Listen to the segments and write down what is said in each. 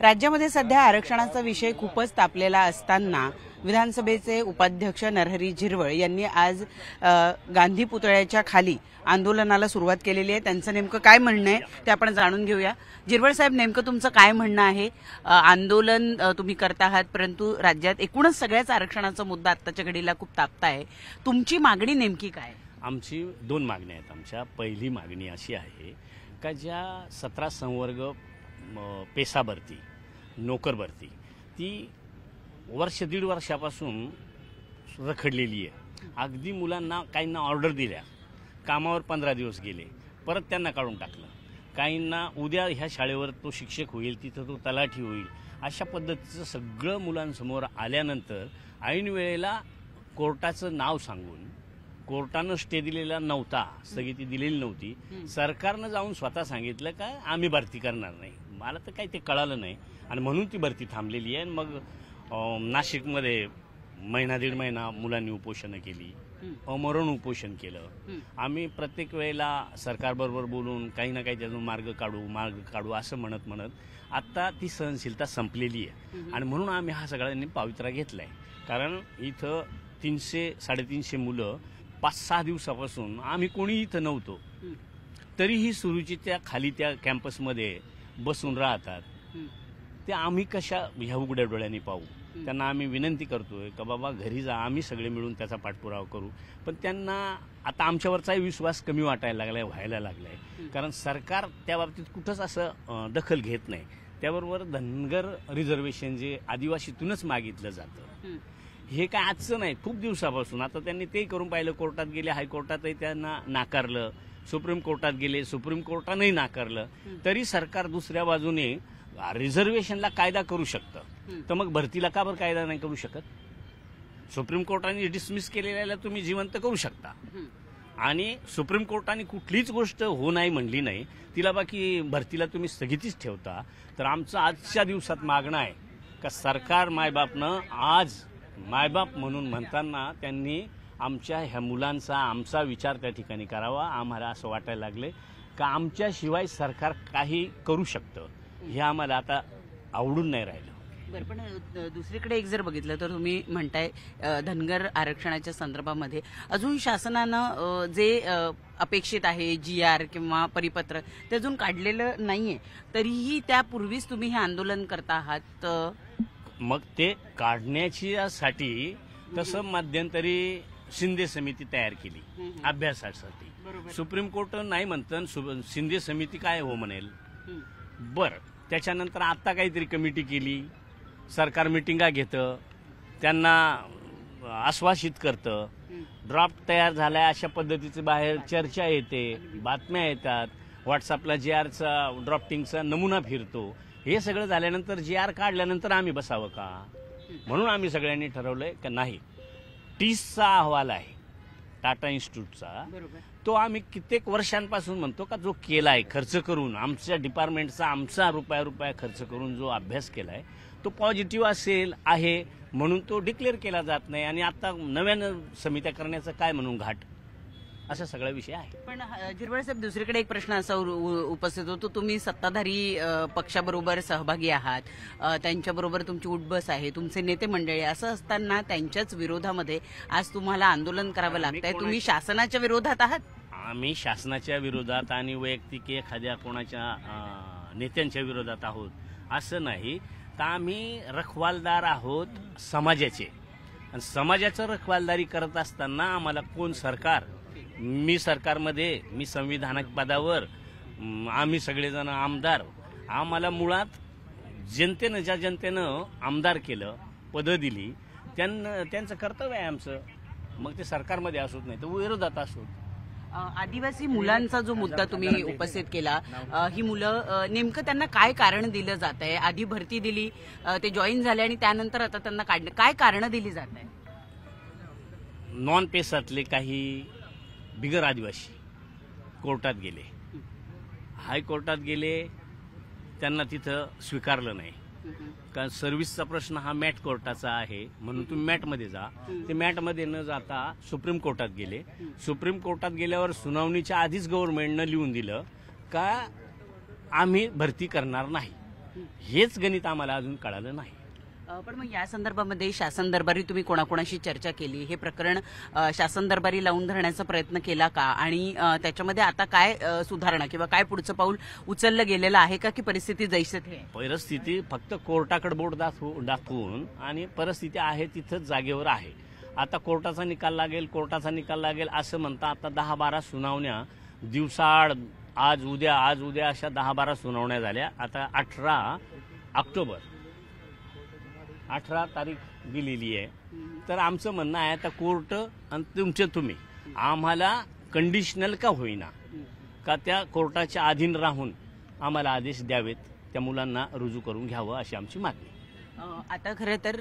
राज्यामध्ये सध्या आरक्षणाचा विषय खूपच तापलेला असताना विधानसभेचे उपाध्यक्ष नरहरी झिरवळ यांनी आज गांधी पुतळ्याच्या खाली आंदोलनाला सुरुवात केलेली आहे। त्यांचं नेमकं काय म्हणणं आहे ते आपण जाणून घेऊया। झिरवळ साहेब, नेमकं तुमचं काय म्हणणं आहे? आंदोलन तुम्ही करता आहात, परंतु राज्यात एकूणच सगळ्याच आरक्षणाचा मुद्दा आत्ताच्या घडीला खूप तापताय। तुमची मागणी नेमकी काय? आमची दोन मागण्या आहेत। आमच्या पहिली मागणी अशी आहे का ज्या 17 संवर्ग पेसा भरती, नोकर भरती, ती वर्ष दीड वर्षापासून रखडलेली आहे। अगदी मुलांना काहींना ऑर्डर दिल्या, कामावर 15 दिवस गेले, परत त्यांना काढून टाकलं। काहींना उद्या ह्या शाळेवर तो शिक्षक होईल, तिथं तो तलाठी होईल, अशा पद्धतीचं सगळं मुलांसमोर आल्यानंतर ऐन वेळेला कोर्टाचं नाव सांगून, कोर्टानं स्टे दिलेला नव्हता, स्थगिती दिलेली नव्हती, सरकारनं जाऊन स्वतः सांगितलं का आम्ही भरती करणार नाही। मला तर काही ते कळालं नाही आणि म्हणून ती भरती थांबलेली आहे। मग नाशिकमध्ये महिना दीड महिना मुलांनी उपोषणं केली, अमरण उपोषण केलं। आम्ही प्रत्येक वेळेला सरकारबरोबर बोलून काही ना काही त्यातून मार्ग काढू असं म्हणत आता ती सहनशीलता संपलेली आहे आणि म्हणून आम्ही हा सगळ्यांनी पावित्रा घेतलाय। कारण इथं 300-350 मुलं 5-6 दिवसापासून आम्ही कोणी इथं नव्हतो तरीही सुरुची त्या खाली त्या कॅम्पसमध्ये बसून राहतात। ते आम्ही कशा ह्या उघड्या डोळ्यांनी पाहू? त्यांना आम्ही विनंती करतोय का बाबा घरी जा, आम्ही सगळे मिळून त्याचा पाठपुरावा करू। पण त्यांना आता आमच्यावरचाही विश्वास कमी व्हायला लागलाय कारण सरकार त्या बाबतीत कुठंच असं दखल घेत नाही। त्याबरोबर धनगर रिझर्वेशन जे आदिवासीतूनच मागितलं जातं, हे काय आजचं नाही, खूप दिवसापासून। आता त्यांनी ते करून पाहिलं, कोर्टात गेले, हायकोर्टातही त्यांना नाकारलं, सुप्रीम कोर्टात गेले, सुप्रीम कोर्टानंही नाकारलं। तरी सरकार दुसऱ्या बाजूने रिझर्वेशनला कायदा करू शकतं, तर मग भरतीला का बरं कायदा नाही करू शकत? सुप्रीम कोर्टाने डिसमिस केलेल्याला तुम्ही जिवंत करू शकता आणि सुप्रीम कोर्टाने कुठलीच गोष्ट हो नाही म्हणली नाही, तिला बाकी भरतीला तुम्ही स्थगितीच ठेवता। तर आमचं आजच्या दिवसात मागणं आहे का सरकार मायबापनं आज मायबाप म्हणून म्हणताना त्यांनी आमच्या ह्या मुलांचा, आमचा विचार त्या ठिकाणी करावा। आम्हाला असं वाटायला लागले का आमच्याशिवाय सरकार काही करू शकतं, हे आम्हाला आता आवडून नाही राहिलं। बरं, पण दुसरीकडे एक जर बघितलं तर तुम्ही म्हणताय धनगर आरक्षणाच्या संदर्भामध्ये अजून शासनानं जे अपेक्षित आहे GR किंवा परिपत्र ते अजून काढलेलं नाहीये, तरीही त्यापूर्वीच तुम्ही हे आंदोलन करता आहात। मग ते काढण्यासाठी तसं मध्यंतरी शिंदे समिती तयार केली अभ्यासासाठी। सुप्रीम कोर्ट नाही म्हणतं, शिंदे समिती काय हो म्हणेल। बरं, त्याच्यानंतर आता काहीतरी कमिटी केली, सरकार मिटिंगा घेतं, त्यांना आश्वासित करतं, ड्राफ्ट तयार झालाय अशा पद्धतीचे बाहेर चर्चा येते, बातम्या येतात, व्हॉट्सअपला GRचा ड्राफ्टिंगचा नमुना फिरतो। हे सगळं झाल्यानंतर GR काढल्यानंतर आम्ही बसावं का? म्हणून आम्ही सगळ्यांनी ठरवलंय का नाही, TISचा अहवाल आहे टाटा इन्स्टिट्यूटचा, तो आम्ही कित्येक वर्षांपासून म्हणतो का जो केलाय खर्च करून, आमच्या डिपार्टमेंटचा आमचा रुपया खर्च करून जो अभ्यास केलाय तो पॉझिटिव्ह आहे म्हणून तो डिक्लेअर केला जात नाही आणि आता नव्यानं समित्या करण्याचं काय म्हणून घाट, असा सगळा विषय आहे। पण झिरवळ साहेब, दुसरीकडे एक प्रश्न असा उपस्थित होतो, तुम्ही सत्ताधारी पक्षाबरोबर सहभागी आहात, त्यांच्याबरोबर तुमची उठबस आहे, तुमचे नेते मंडळी, असं असताना त्यांच्याच विरोधामध्ये आज तुम्हाला आंदोलन करावं लागतंय। तुम्ही शासनाच्या विरोधात आहात? आम्ही शासनाच्या विरोधात आणि वैयक्तिक एखाद्या कोणाच्या नेत्यांच्या विरोधात आहोत असं नाही, तर आम्ही रखवालदार आहोत समाजाचे आणि समाजाचं रखवालदारी करत असताना आम्हाला कोण सरकार, मी सरकारमध्ये, मी संविधानिक पदावर, आम्ही सगळेजण आमदार, आम्हाला मुळात ज्या जनतेनं आमदार केलं, पदं दिली, त्यांचं कर्तव्य आहे आमचं। मग ते सरकारमध्ये असोत नाही तर विरोधात असोत। आदिवासी मुलांचा जो मुद्दा तुम्ही उपस्थित केला, ही मुलं नेमकं त्यांना काय कारण दिलं जात आहे? आधी भरती दिली, ते जॉईन झाले आणि त्यानंतर आता त्यांना काढले, काय कारण दिली जात आहे? नॉन पेसातले काही बिगर आदिवासी कोर्टात गेले, हायकोर्टात गेले, त्यांना तिथं स्वीकारलं नाही कारण सर्व्हिसचा प्रश्न हा मॅट कोर्टाचा आहे, म्हणून तुम्ही मॅटमध्ये जा। ते मॅटमध्ये न जाता सुप्रीम कोर्टात गेले। सुप्रीम कोर्टात गेल्यावर सुनावणीच्या आधीच गव्हर्नमेंटनं लिहून दिलं का आम्ही भरती करणार नाही। हेच गणित आम्हाला अजून कळालं नाही. पण मग या संदर्भामध्ये शासन दरबारी तुम्ही कोणाकोणाशी चर्चा केली? हे प्रकरण शासन दरबारी लावून धरण्याचा प्रयत्न केला का? आणि त्याच्यामध्ये आता काय सुधारणा किंवा काय पुढचं पाऊल उचललं गेलेलं आहे का, की परिस्थिती जैसे थे? परिस्थिती फक्त कोर्टाकडे बोट दाखवून आणि परिस्थिती आहे तिथंच जागेवर आहे. आता कोर्टाचा निकाल लागेल असं म्हणता आता 10-12 सुनावण्या दिवसाआड आज उद्या अशा 10-12 सुनावण्या झाल्या. आता 18 तारीख दिलेली आहे. तर आमचं म्हणणं आहे आता कोर्ट आणि तुम्ही आम्हाला कंडिशनल का होईना का त्या कोर्टाच्या अधीन राहून आम्हाला आदेश द्यावेत, त्या मुलांना रुजू करून घ्यावं अशी आमची मागणी. आता खरं तर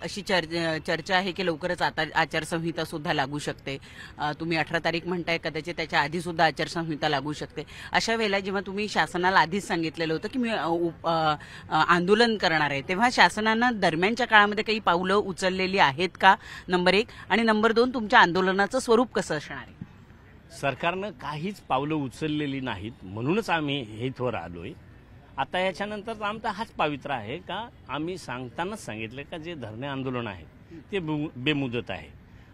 अशी चर्चा आहे की लवकरच आता आचारसंहिता सुद्धा लागू शकते. तुम्ही 18 तारीख म्हणताय, कदाचित त्याच्या आधी सुद्धा आचारसंहिता लागू शकते. अशा वेळेला जेव्हा तुम्ही शासनाला आधीच सांगितलेलं होतं की मी आंदोलन करणार आहे, तेव्हा शासनानं दरम्यानच्या काळामध्ये काही पावलं उचललेली आहेत का, नंबर 1? आणि नंबर 2, तुमच्या आंदोलनाचं स्वरूप कसं असणार आहे? सरकारनं काहीच पावलं उचललेली नाहीत, म्हणूनच आम्ही इथवर आलोय. आता याच्यानंतर आमचा हाच पावित्र्य आहे का आम्ही सांगतानाच सांगितलं का जे धरणे आंदोलन आहे ते बेमुदत आहे.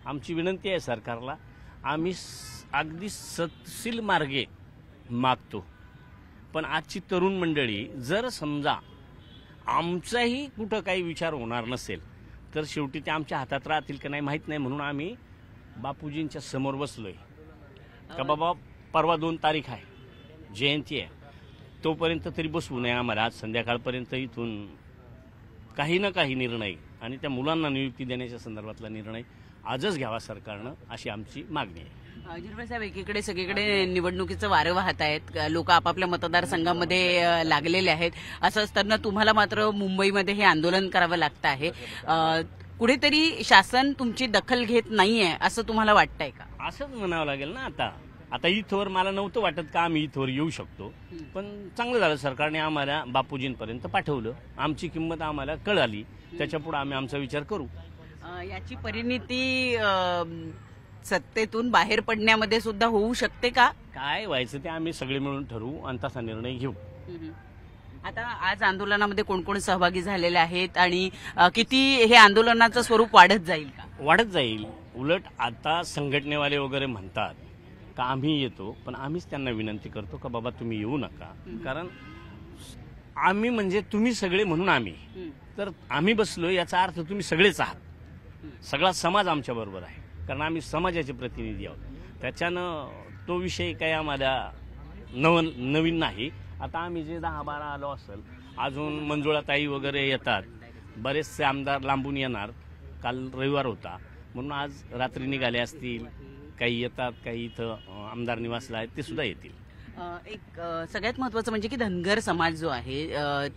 आमची विनंती आहे सरकारला, आम्ही अगदी सतशील मार्गे मागतो. पण आजची तरुण मंडळी जर समजा आमचाही कुठं काही विचार होणार नसेल तर शेवटी ते आमच्या हातात राहतील का नाही माहीत नाही. म्हणून आम्ही बापूजींच्या समोर बसलोय का बाबा परवा 2 तारीख आहे, जयंती आहे, तोपर्यंत तरी बसवू नये आम्हाला. आज संध्याकाळपर्यंत इथून काही ना काही निर्णय आणि त्या मुलांना नियुक्ती देण्याच्या संदर्भातला निर्णय आजच घ्यावा सरकारनं, अशी आमची मागणी आहे. झिरवळ साहेब, एकीकडे सगळीकडे निवडणुकीचं वारं वाहत आहेत, लोक आपापल्या मतदारसंघामध्ये लागलेले आहेत. असं असताना तुम्हाला मात्र मुंबईमध्ये हे आंदोलन करावं लागतं आहे. कुठेतरी शासन तुमची दखल घेत नाहीये असं तुम्हाला वाटतंय का? असंच म्हणावं लागेल ना. आता इथवर मला नव्हतं वाटत का आम्ही इथवर येऊ शकतो, पण चांगलं झालं सरकारने आम्हाला बापूजींपर्यंत पाठवलं. आमची किंमत आम्हाला कळाली, त्याच्यापुढे आम्ही आमचा विचार करू. याची परिणिती सत्तेतून बाहेर पडण्यामध्ये सुद्धा होऊ शकते का? काय व्हायचं ते आम्ही सगळे मिळून ठरवू आणि तसा निर्णय घेऊ. आता आज आंदोलनामध्ये कोण कोण सहभागी झालेले आहेत आणि किती हे आंदोलनाचं स्वरूप वाढत जाईल का? वाढत जाईल. उलट आता संघटनेवाले वगैरे म्हणतात का आम्ही येतो, पण आम्हीच त्यांना विनंती करतो का बाबा तुम्ही येऊ नका. कारण आम्ही म्हणजे तुम्ही सगळे म्हणून आम्ही, तर आम्ही बसलो याचा अर्थ तुम्ही सगळेच आहात. सगळा समाज आमच्या बरोबर आहे, कारण आम्ही समाजाचे प्रतिनिधी आहोत. त्याच्यानं तो विषय काही आम्हाला नवीन नाही. आता आम्ही जे 10-12 आलो असेल, अजून मंजुळाताई वगैरे येतात, बरेचसे आमदार लांबून येणार. काल रविवार होता म्हणून आज रात्री निघाले असतील, काही येतात, काही इथं आमदार निवासला आहेत, ते सुद्धा येतील. एक सगळ्यात महत्वाचं म्हणजे की धनगर समाज जो आहे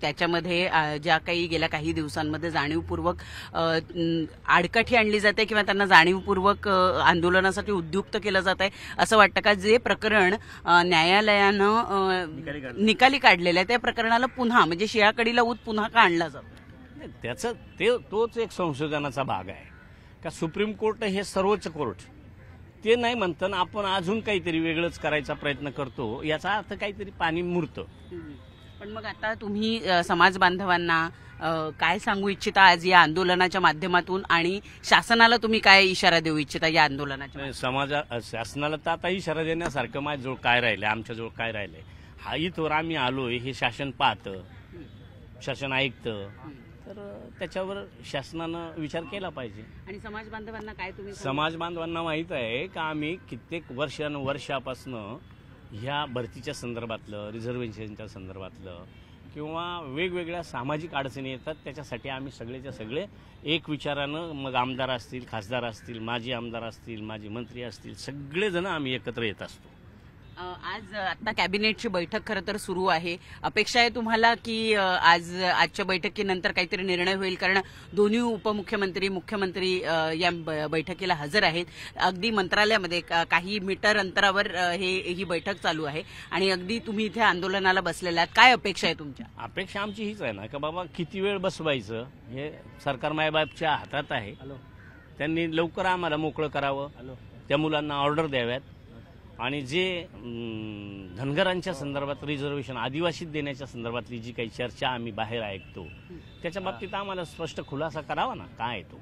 त्याच्यामध्ये ज्या काही गेल्या काही दिवसांमध्ये जाणीवपूर्वक आडकाठी आणली जाते किंवा त्यांना जाणीवपूर्वक आंदोलनासाठी उद्युक्त केलं जात आहे, असं वाटतं का? जे प्रकरण न्यायालयानं निकाली काढलेलं आहे त्या प्रकरणाला पुन्हा म्हणजे शिळाकडीला ऊत पुन्हा का आणला जातो? त्याचं तोच एक संशोधनाचा भाग आहे का सुप्रीम कोर्ट हे सर्वोच्च कोर्ट ते नाही म्हणताना आपण अजून काहीतरी वेगळंच करायचा प्रयत्न करतो, याचा अर्थ काहीतरी पाणी मुरतं. पण मग आता तुम्ही समाज बांधवांना काय सांगू इच्छिता आज या आंदोलनाच्या माध्यमातून, आणि शासनाला तुम्ही काय इशारा देऊ इच्छिता या आंदोलनाच्या? शासनाला तर आता इशारा देण्यासारखं माझ्याजवळ काय राहिलंय, आमच्याजवळ काय राहिलंय, हा इथवर आम्ही आलोय हे शासन पाहतं, शासन ऐकतं, तर त्याच्यावर शासनानं विचार केला पाहिजे. आणि समाज बांधवांना काय तुम्ही? समाज बांधवांना माहित आहे का आम्ही कित्येक वर्षापासून ह्या भरतीच्या संदर्भातलं, रिझर्वेशनच्या संदर्भातलं किंवा वेगवेगळ्या सामाजिक अडचणी येतात, त्याच्यासाठी आम्ही सगळेच्या सगळे एक विचारानं, मग आमदार असतील, खासदार असतील, माजी आमदार असतील, माजी मंत्री असतील, सगळेजण आम्ही एकत्र येत असतो. आज आता कॅबिनेटची बैठक खरं तर सुरू आहे. अपेक्षा आहे तुम्हाला की आजच्या बैठकीनंतर काहीतरी निर्णय होईल, कारण दोन्ही उपमुख्यमंत्री, मुख्यमंत्री या बैठकीला हजर आहेत. अगदी मंत्रालयामध्ये काही मीटर अंतरावर ही बैठक चालू आहे आणि अगदी तुम्ही इथे आंदोलनाला बसलेला आहात. काय अपेक्षा आहे तुमच्या? अपेक्षा आमची हीच आहे ना का बाबा किती वेळ बसवायचं, हे सरकार मायबापच्या हातात आहे. त्यांनी लवकर आम्हाला मोकळं करावं, त्या मुलांना ऑर्डर द्याव्यात आणि जे धनगरांच्या संदर्भात रिझर्वेशन आदिवासीत देण्याच्या संदर्भातली जी काही चर्चा आम्ही बाहेर ऐकतो त्याच्या बाबतीत आम्हाला स्पष्ट खुलासा करावा ना, काय आहे तो.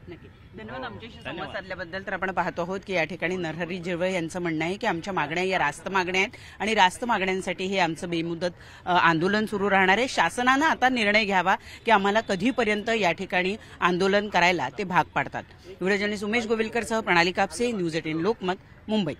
नक्की. धन्यवाद आमच्याशी संवाद साधल्याबद्दल. तर आपण पाहतो आहोत की या ठिकाणी नरहरी झिरवळ यांचं म्हणणं आहे की आमच्या मागण्या या रास्त मागण्या आहेत आणि रास्त मागण्यांसाठी हे आमचं बेमुदत आंदोलन सुरू राहणार आहे. शासनानं आता निर्णय घ्यावा की आम्हाला कधीपर्यंत या ठिकाणी आंदोलन करायला ते भाग पाडतात. व्हिडिओ जर्नलिस्ट उमेश गोविलकर सह प्रणाली कापसे, न्यूज 18 लोकमत, मुंबई.